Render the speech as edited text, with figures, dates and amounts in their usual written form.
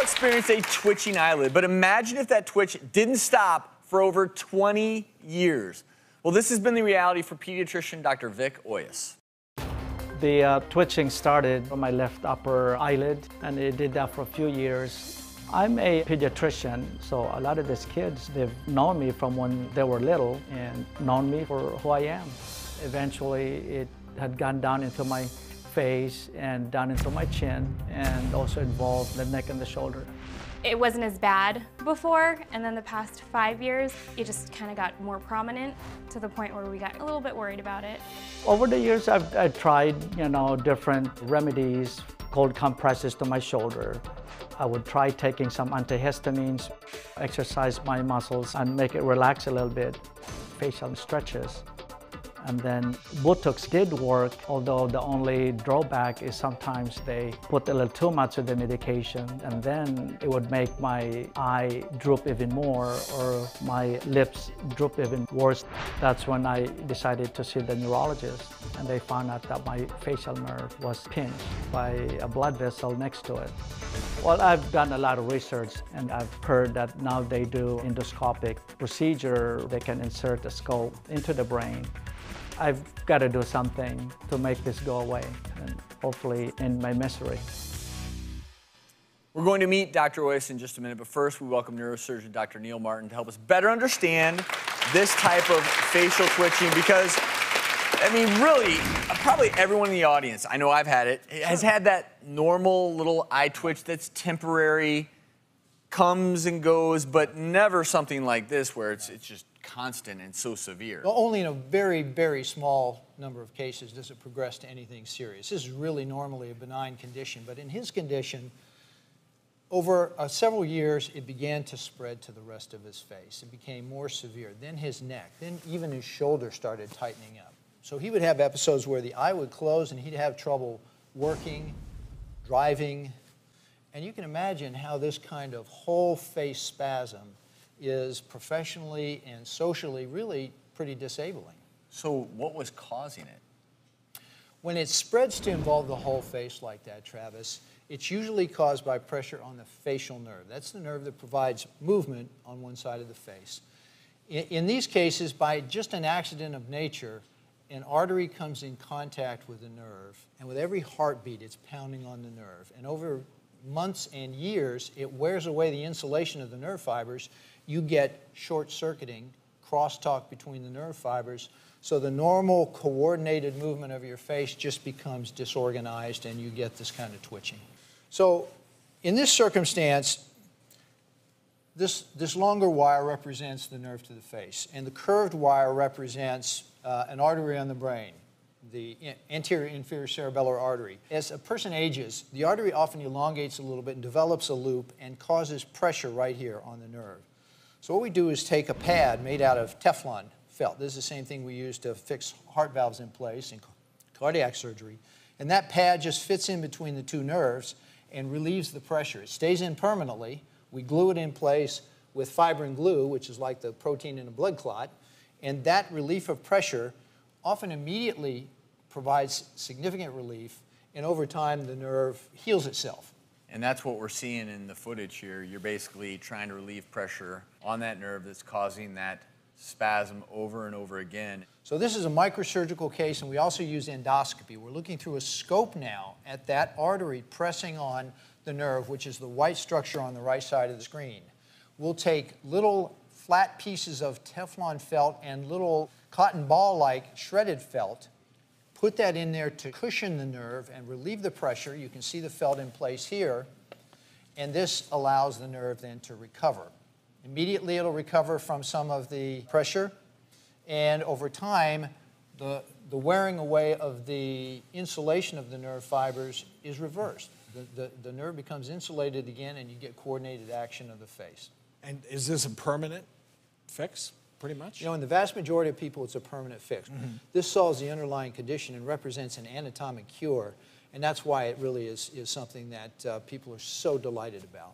experience a twitching eyelid, but imagine if that twitch didn't stop for over 20 years. Well, this has been the reality for pediatrician Dr. Vic Oyas. The twitching started on my left upper eyelid, and it did that for a few years. I'm a pediatrician, so a lot of these kids, they've known me from when they were little and known me for who I am. Eventually, it had gone down into my face and down into my chin, and also involved the neck and the shoulder. It wasn't as bad before, and then the past 5 years, it just kind of got more prominent to the point where we got a little bit worried about it. Over the years, I've tried, different remedies, cold compresses to my shoulder. I would try taking some antihistamines, exercise my muscles, and make it relax a little bit, facial stretches. And then Botox did work, although the only drawback is sometimes they put a little too much of the medication, and then it would make my eye droop even more or my lips droop even worse. That's when I decided to see the neurologist, and they found out that my facial nerve was pinched by a blood vessel next to it. Well, I've done a lot of research, and I've heard that now they do endoscopic procedure. They can insert a scope into the brain. I've got to do something to make this go away and hopefully end my misery. We're going to meet Dr. Oyas in just a minute, but first we welcome neurosurgeon Dr. Neil Martin to help us better understand this type of facial twitching because, really, probably everyone in the audience, I know I've had it, has had that normal little eye twitch that's temporary, comes and goes, but never something like this where it's just constant and so severe. Well, only in a very, very small number of cases does it progress to anything serious. This is really normally a benign condition, but in his condition, over several years, it began to spread to the rest of his face. It became more severe. Then his neck, then even his shoulder started tightening up. So he would have episodes where the eye would close and he'd have trouble working, driving, and you can imagine how this kind of whole face spasm is professionally and socially really pretty disabling. So what was causing it? When it spreads to involve the whole face like that, Travis, it's usually caused by pressure on the facial nerve. That's the nerve that provides movement on one side of the face. In these cases, by just an accident of nature, an artery comes in contact with the nerve, and with every heartbeat, it's pounding on the nerve. And over months and years, it wears away the insulation of the nerve fibers. You get short-circuiting, crosstalk between the nerve fibers, so the normal coordinated movement of your face just becomes disorganized and you get this kind of twitching. So in this circumstance, this longer wire represents the nerve to the face, and the curved wire represents an artery on the brain, the anterior inferior cerebellar artery. As a person ages, the artery often elongates a little bit and develops a loop and causes pressure right here on the nerve. So what we do is take a pad made out of Teflon felt. This is the same thing we use to fix heart valves in place in cardiac surgery. And that pad just fits in between the two nerves and relieves the pressure. It stays in permanently. We glue it in place with fibrin glue, which is like the protein in a blood clot. And that relief of pressure often immediately provides significant relief, and over time the nerve heals itself. And that's what we're seeing in the footage here. You're basically trying to relieve pressure on that nerve that's causing that spasm over and over again. So this is a microsurgical case, and we also use endoscopy. We're looking through a scope now at that artery pressing on the nerve, which is the white structure on the right side of the screen. We'll take little flat pieces of Teflon felt and little cotton ball-like shredded felt, put that in there to cushion the nerve and relieve the pressure. You can see the felt in place here, and this allows the nerve then to recover. Immediately it'll recover from some of the pressure, and over time the wearing away of the insulation of the nerve fibers is reversed. The nerve becomes insulated again and you get coordinated action of the face. And is this a permanent fix? Pretty much? You know, in the vast majority of people, it's a permanent fix. This solves the underlying condition and represents an anatomic cure, and that's why it really is something that people are so delighted about.